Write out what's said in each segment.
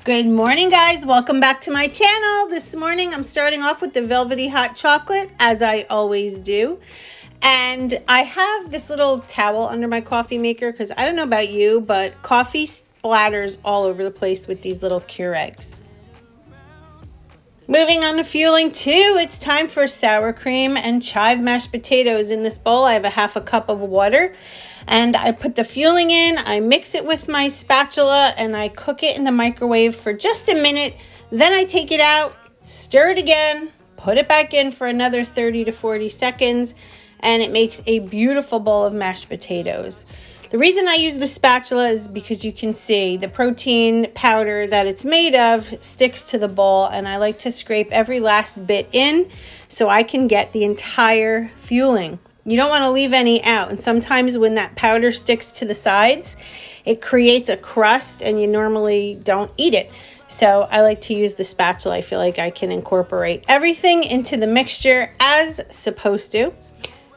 Good morning, guys. Welcome back to my channel. This morning I'm starting off with the velvety hot chocolate, as I always do. And I have this little towel under my coffee maker because I don't know about you, but coffee splatters all over the place with these little Keurigs. Moving on to fueling 2, it's time for sour cream and chive mashed potatoes. In this bowl, I have a half a cup of water. And I put the fueling in, I mix it with my spatula, and I cook it in the microwave for just a minute. Then I take it out, stir it again, put it back in for another 30 to 40 seconds, and it makes a beautiful bowl of mashed potatoes. The reason I use the spatula is because you can see the protein powder that it's made of sticks to the bowl, and I like to scrape every last bit in so I can get the entire fueling. You don't want to leave any out, and sometimes when that powder sticks to the sides, it creates a crust and you normally don't eat it. So I like to use the spatula. I feel like I can incorporate everything into the mixture as supposed to.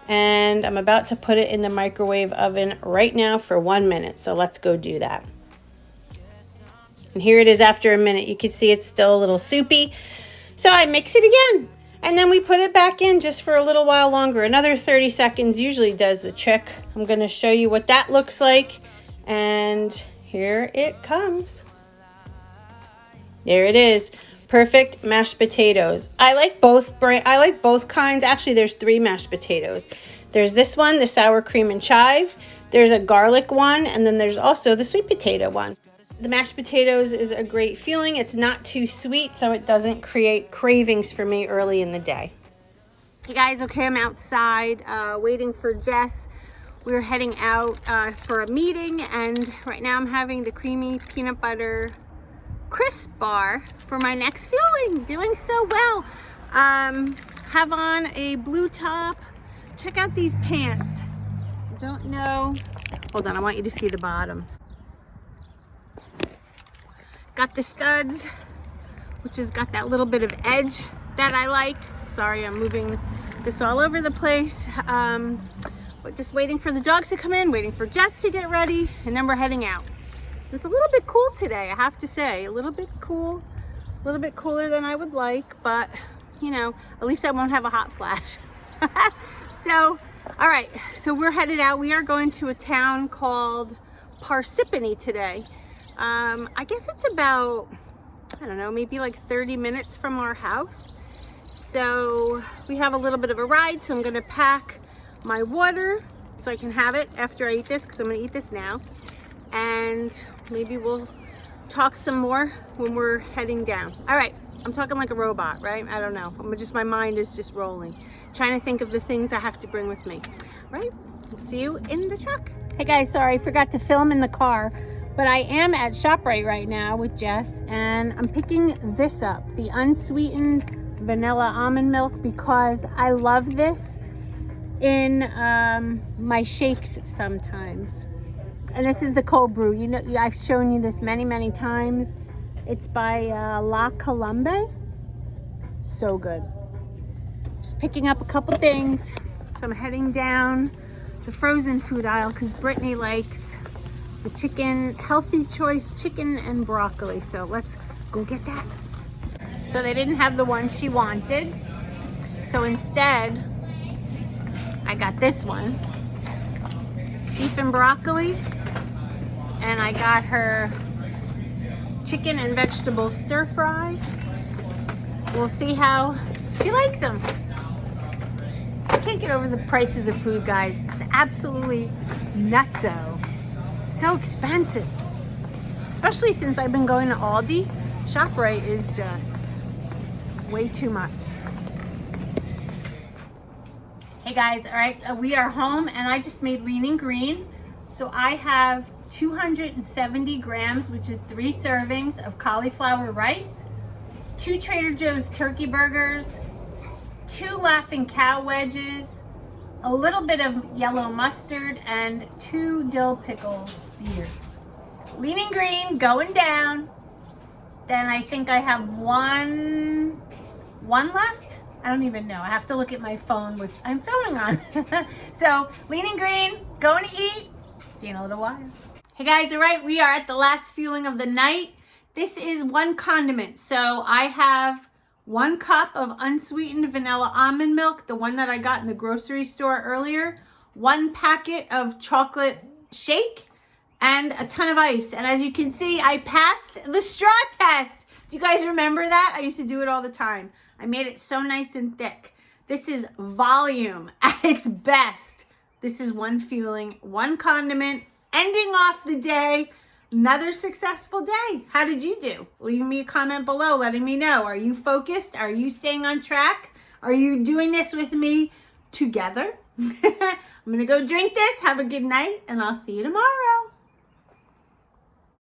And I'm about to put it in the microwave oven right now for 1 minute. So let's go do that. And here it is after a minute. You can see it's still a little soupy. So I mix it again. And then we put it back in just for a little while longer. Another 30 seconds usually does the trick. I'm going to show you what that looks like. And here it comes. There it is. Perfect mashed potatoes. I like both kinds. Actually, there's 3 mashed potatoes. There's this one, the sour cream and chive. There's a garlic one, and then there's also the sweet potato one. The mashed potatoes is a great feeling. It's not too sweet, so it doesn't create cravings for me early in the day. Hey guys, okay, I'm outside waiting for Jess. We're heading out for a meeting, and right now I'm having the creamy peanut butter crisp bar for my next fueling. Doing so well. Have on a blue top. Check out these pants. Don't know. Hold on, I want you to see the bottoms. Got the studs, which has got that little bit of edge that I like. Sorry, I'm moving this all over the place. But just waiting for the dogs to come in, waiting for Jess to get ready, and then we're heading out. It's a little bit cool today, I have to say. A little bit cool, a little bit cooler than I would like, but you know, at least I won't have a hot flash. So, all right, so we're headed out. We are going to a town called Parsippany today. I guess it's about, I don't know, maybe like 30 minutes from our house. So we have a little bit of a ride, so I'm gonna pack my water so I can have it after I eat this, because I'm gonna eat this now. And maybe we'll talk some more when we're heading down. All right, I'm talking like a robot, right? I don't know, my mind is just rolling. Trying to think of the things I have to bring with me. All right, we'll see you in the truck. Hey guys, sorry, I forgot to film in the car. But I am at ShopRite right now with Jess, and I'm picking this up, the unsweetened vanilla almond milk, because I love this in my shakes sometimes. And this is the cold brew. You know, I've shown you this many, many times. It's by La Colombe. So good. Just picking up a couple things. So I'm heading down the frozen food aisle because Brittany likes the chicken, healthy choice chicken and broccoli. So let's go get that. So they didn't have the one she wanted. So instead, I got this one, beef and broccoli. And I got her chicken and vegetable stir fry. We'll see how she likes them. I can't get over the prices of food, guys. It's absolutely nutso. So expensive, especially since I've been going to Aldi. ShopRite is just way too much. Hey guys, all right, we are home, and I just made lean and green. So I have 270 grams, which is 3 servings of cauliflower rice, 2 Trader Joe's turkey burgers, 2 Laughing Cow wedges, a little bit of yellow mustard, and 2 dill pickle spears. Lean and green going down. Then I think I have one left. I don't even know. I have to look at my phone, which I'm filming on. So lean and green, going to eat. See you in a little while. Hey guys, all right, we are at the last fueling of the night. This is one condiment. So I have 1 cup of unsweetened vanilla almond milk, the one that I got in the grocery store earlier, 1 packet of chocolate shake, and a ton of ice. And as you can see, I passed the straw test. Do you guys remember that? I used to do it all the time. I made it so nice and thick. This is volume at its best. This is one fueling, 1 condiment, ending off the day. Another successful day. How did you do? Leave me a comment below letting me know. Are you focused? Are you staying on track? Are you doing this with me together? I'm going to go drink this. Have a good night, and I'll see you tomorrow.